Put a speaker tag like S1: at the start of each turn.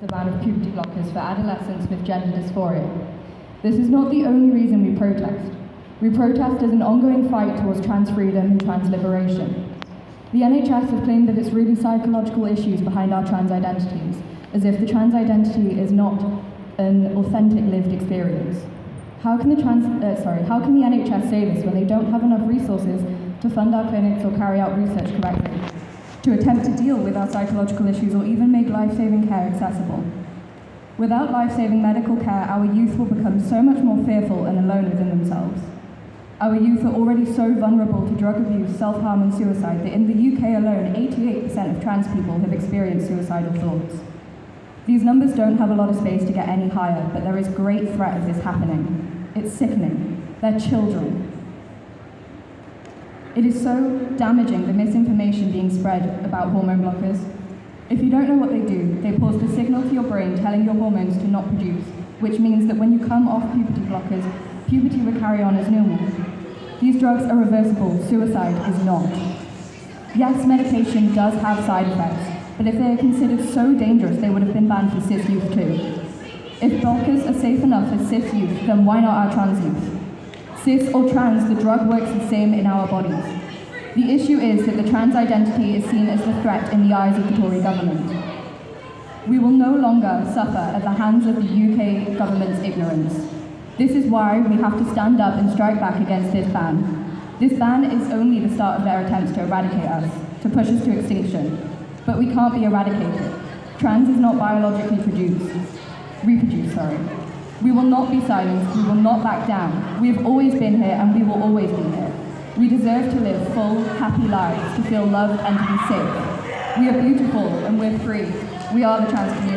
S1: the ban of puberty blockers for adolescents with gender dysphoria. This is not the only reason we protest. We protest as an ongoing fight towards trans freedom and trans liberation. The NHS have claimed that it's really psychological issues behind our trans identities, as if the trans identity is not an authentic lived experience. How can the NHS say this when they don't have enough resources to fund our clinics or carry out research correctly, to attempt to deal with our psychological issues or even make life-saving care accessible? Without life-saving medical care, our youth will become so much more fearful and alone within themselves. Our youth are already so vulnerable to drug abuse, self-harm and suicide that in the UK alone, 88% of trans people have experienced suicidal thoughts. These numbers don't have a lot of space to get any higher, but there is great threat of this happening. It's sickening. They're children. It is so damaging, the misinformation being spread about hormone blockers. If you don't know what they do, they pause the signal to your brain telling your hormones to not produce, which means that when you come off puberty blockers, puberty will carry on as normal. These drugs are reversible, suicide is not. Yes, medication does have side effects, but if they are considered so dangerous, they would have been banned for cis youth too. If blockers are safe enough for cis youth, then why not our trans youth? Cis or trans, the drug works the same in our bodies. The issue is that the trans identity is seen as the threat in the eyes of the Tory government. We will no longer suffer at the hands of the UK government's ignorance. This is why we have to stand up and strike back against this ban. This ban is only the start of their attempts to eradicate us, to push us to extinction. But we can't be eradicated. Trans is not biologically reproduced. We will not be silenced, we will not back down. We have always been here and we will always be here. We deserve to live full, happy lives, to feel loved and to be safe. We are beautiful and we're free. We are the trans community.